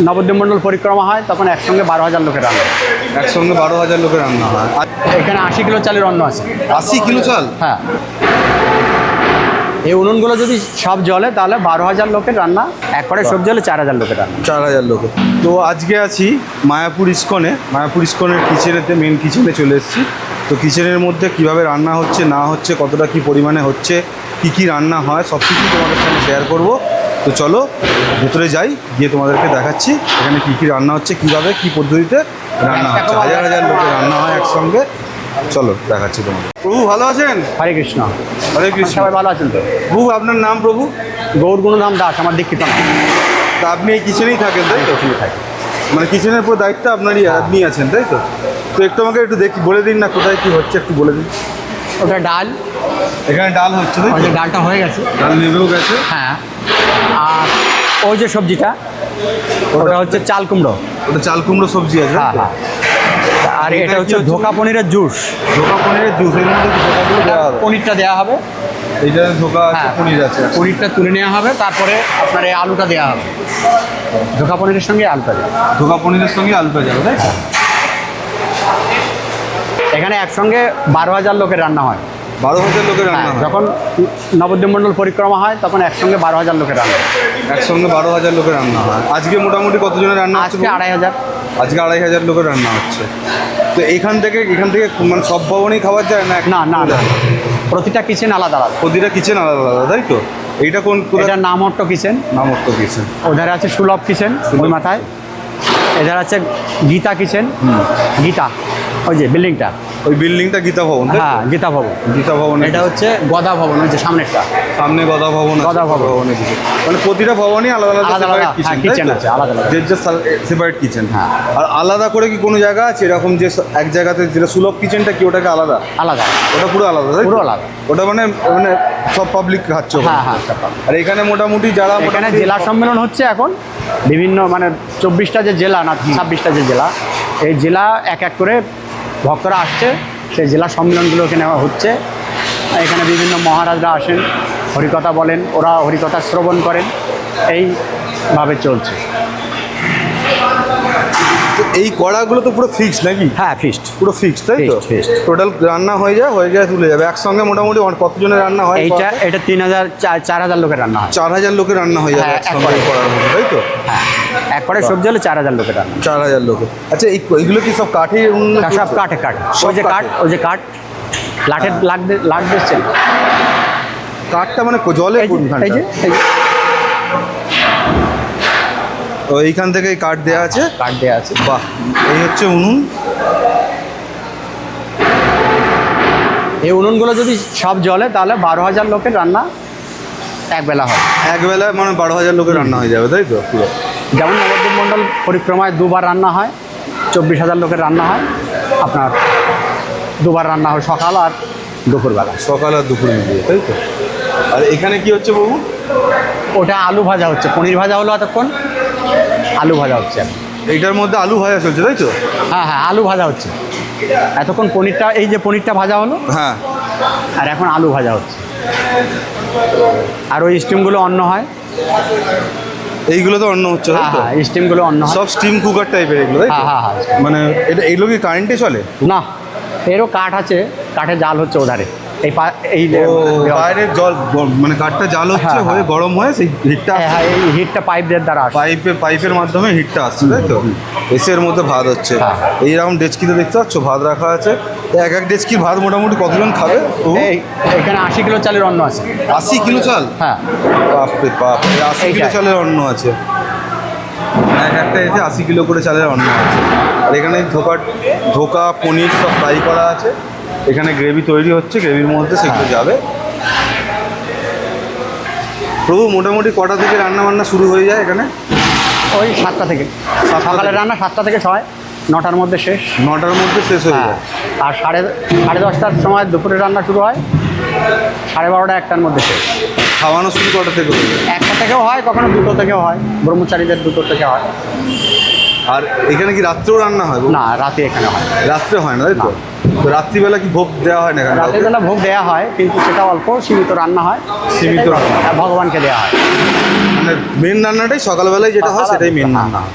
নবদ্বীপ মণ্ডল পরিক্রমা হয় তখন একসঙ্গে 12,000 লোকের রান্না হয়। একসঙ্গে 12,000 লোকের রান্না হয়। আর এখানে 80 কিলো চালের অন্ন আছে। 80 কিলো চাল? হ্যাঁ, এই উনুনগুলো যদি সব জ্বলে তাহলে 12,000 লোকের রান্না, একবারে সব জ্বলে 4,000 লোকের রান্না। 4,000 লোকের। তো আজকে আছি মায়াপুর ইস্কনের কিচেনেতে, মেন কিচেনে চলে এসেছি। তো কিচেনের মধ্যে কিভাবে রান্না হচ্ছে না হচ্ছে, কতটা কি পরিমাণে হচ্ছে, কি কি রান্না হয়, সব কিছু তোমাদের সঙ্গে শেয়ার করব। তো চলো ভেতরে যাই, গিয়ে তোমাদেরকে দেখাচ্ছি এখানে কী কী রান্না হচ্ছে, কীভাবে কী পদ্ধতিতে রান্না হচ্ছে। হাজার হাজার লোকের রান্না হয় একসঙ্গে। চলো দেখাচ্ছি তোমাদের। প্রভু ভালো আছেন? হরে কৃষ্ণ। হরে কৃষ্ণ। সবাই ভালো আছেন তো? প্রভু আপনার নাম? প্রভু গৌর গুণধাম দাস আমার দীক্ষিত নাম। তা আপনি এই কিচেনেই থাকেন তাই তো? ওখানে থাকি। মানে কিচেনের পুরো দায়িত্ব আপনি আছেন তাই তো? তো একটু আমাকে একটু বলে দিন না কোথায় কী হচ্ছে, একটু বলে দিন। ওটা ডাল, এখানে ডাল হচ্ছে তাই তো? ওই যে ডালটা হয়ে গেছে। ডাল নেবেও গেছে। হ্যাঁ, আর ওই যে সবজিটা ওটা হচ্ছে চাল কুমড়ো। ওটা চাল কুমড়ো সবজি আছে। হ্যাঁ হ্যাঁ। আর এটা হচ্ছে ধোকা পনিরের জুস। ধোকা পনিরের জুস, এর মধ্যে ধোকাগুলো দেওয়া হবে। পনিরটা দেওয়া হবে। এইটা ধোকা আছে, হ্যাঁ, পনির আছে। পনিরটা তুলে নেওয়া হবে, তারপরে আপনার এই আলুটা দেওয়া হবে। ধোকা পনিরের সঙ্গে আলুটা দেওয়া হবে। ধোকা পনিরের সঙ্গে আলু যাবে তাই তো? এখানে একসঙ্গে 12,000 লোকের রান্না হয়। 12,000 লোকের রান্না হ্যাঁ, হয়। যখন নবদ্বীপ মণ্ডল পরিক্রমা হয় তখন একসঙ্গে 12,000 লোকের রান্না হয়। একসঙ্গে 12,000 লোকের রান্না হয়। আজকে মোটামুটি কতজনের রান্না হচ্ছে? আজকে 2,500। আজকে 2,500 লোকের রান্না হচ্ছে। তো এখান থেকে মানে সব ভবনেই খাবার যায় না? না না না, প্রতিটা কিচেন আলাদা আলাদা। প্রতিটা কিচেন আলাদা আলাদা তাই তো? এইটা কোন? এটার নাম অট্ট কিচেন। নামত্ব কিচেন। ওধারে আছে সুলভ কিচেন ওই মাথায়। এধারে আছে গীতা কিচেন। গীতা, ওই যে বিল্ডিংটা, ওই বিল্ডিংটা গীতা ভবন তাই তো? হ্যাঁ, গীতা ভবন। গীতা ভবন। এটা হচ্ছে গদা ভবন, ওই যে সামনেরটা। সামনে গদা ভবন আছে। গদা ভবন। ভবনের দিকে মানে প্রতিটা ভবনই আলাদা আলাদা আলাদা সেপারেট আলাদা, কিচেন হ্যাঁ, কিচেন আছে আলাদা আলাদা। যে সেপারেট কিচেন। হ্যাঁ। আর আলাদা করে কি কোনো জায়গা আছে এরকম যে এক জায়গাতে যেটা সুলভ কিচেনটা কি ওটাকে আলাদা? আলাদা, ওটা পুরো আলাদা তাই তো? পুরো আলাদা। ওটা মানে মানে সব পাবলিক খাচ্ছে ওখানে? হ্যাঁ হ্যাঁ, সব পাবে। আর এখানে মোটামুটি যারা এখানে জেলা সম্মেলন হচ্ছে এখন, বিভিন্ন মানে 24টা যে জেলা না 26টা যে জেলা, এই জেলা এক এক করে ভক্তরা আসছে, সেই জেলা সম্মেলনগুলো এখানে হচ্ছে। এখানে বিভিন্ন মহারাজরা আসেন, হরিকথা বলেন, ওরা হরিকথা শ্রবণ করেন, এইভাবে চলছে। তো এই কড়াগুলো তো পুরো ফিক্সড নাকি? হ্যাঁ, ফিস্ট। পুরো ফিক্সড তাই তো? Fixed. টোটাল রান্না হয়ে যায় তুলে যাবে একসঙ্গে। মোটামুটি কতজনের রান্না হয়? এটা 3,000 4,000 লোকের রান্না হয়। 4,000 লোকের রান্না হয়ে যাবে হ্যাঁ, একসঙ্গে একবারে। করার মধ্যে তাই তো? হ্যাঁ, একবারে সবজি হলে 4,000 লোকের রান্না। 4,000 লোকের। আচ্ছা এইগুলো কি সব কাঠের? সব কাঠে কাঠ। সব ওই যে কাঠ, কাঠের? ওই যে কাঠ লাঠের লাঠ দিচ্ছেন। কাঠটা মানে জলে এই যে কোনখানটা? এই যে তো এইখান থেকে কাঠ দেওয়া আছে। কাঠ দেওয়া আছে। বাহ, এই হচ্ছে উনুন। এই উনুনগুলো যদি সব জ্বলে তাহলে 12,000 লোকের রান্না একবেলা হয়। একবেলা মানে 12,000 লোকের রান্না হয়ে যাবে তাই তো? পুরো যেমন নবদ্বীপ মণ্ডল পরিক্রমায় 2বার রান্না হয়, 24,000 লোকের রান্না হয়। আপনার 2বার রান্না হয়, সকাল আর দুপুরবেলা। সকাল আর দুপুর মিলিয়ে তাই তো? আর এখানে কি হচ্ছে বাবু? ওটা আলু ভাজা হচ্ছে, পনির ভাজা হলো এতক্ষণ, আলু ভাজা হচ্ছে এখন। এইটার মধ্যে আলু ভাজা চলছে তাই তো? হ্যাঁ হ্যাঁ, আলু ভাজা হচ্ছে এতক্ষণ। পনিরটা, এই যে পনিরটা ভাজা হলো, হ্যাঁ। আর এখন আলু ভাজা হচ্ছে। আর ওই স্টিমগুলো অন্য হয়। এইগুলো তো অন্য হচ্ছে তাই হ্যাঁ তো? হ্যাঁ, স্টিমগুলো অন্য হয়। সব স্টিম কুকার টাইপের এগুলো তাই তো? হ্যাঁ হ্যাঁ হ্যাঁ। মানে এইগুলো কি কারেন্টে চলে? না, এরও কাঠ আছে, কাঠে জাল হচ্ছে ওধারে। এই বাইরের জল মানে কাঠটা জাল হচ্ছে, হ্যাঁ, হয়ে গরম হয়ে সেই হিটটা হ্যাঁ, এই হিটটা পাইপের দ্বারা আসে। পাইপের মাধ্যমে হিটটা আসছে তাই তো? এসের মধ্যে ভাত হচ্ছে। হ্যাঁ। এইরকম ডেচকিতে দেখতে পাচ্ছ ভাত রাখা আছে। এক এক ডেচকির ভাত মোটামুটি কতজন খাবে? এখানে 80 কিলো চালের অন্ন আছে। 80 কিলো চাল? হ্যাঁ। বাপরে বাপ, 80 কিলো এইটাই। চালের অন্ন আছে। এক একটা এতে 80 কিলো করে চালের অন্ন আছে। আর এখানে ধোকা পনির সব ফ্রাই করা আছে। এখানে গ্রেভি তৈরি হচ্ছে, গ্রেভির মধ্যে সেগুলো যাবে। প্রভু মোটামুটি কটা থেকে রান্না বান্না শুরু হয়ে যায় এখানে? ওই 7টা থেকে। সকালের রান্না 7টা থেকে 6, 9টার মধ্যে শেষ। 9টার মধ্যে শেষ হয়ে হ্যাঁ, যায়। আর সাড়ে 10টার সময় দুপুরে রান্না শুরু হয়, 12:30 1টার মধ্যে শেষ। খাওয়ানো শুরু কটা থেকে হয়ে যায়? 1টা থেকেও হয়, কখনো 2টো থেকেও হয়, ব্রহ্মচারীদের 2টো থেকে হয়। আর এখানে কি রাত্রেও রান্না হয়? না, রাতে এখানে হয়। রাত্রে হয় না তাই তো? তো রাত্রিবেলা কি ভোগ দেওয়া হয় না এখানে? রাতের বেলা ভোগ দেওয়া হয়, কিন্তু সেটা অল্প সীমিত রান্না হয়। সীমিত রান্না। ভগবানকে দেওয়া হয়। মানে মেন রান্নাটাই সকালবেলায় যেটা হয় সেটাই মেন রান্না হয়।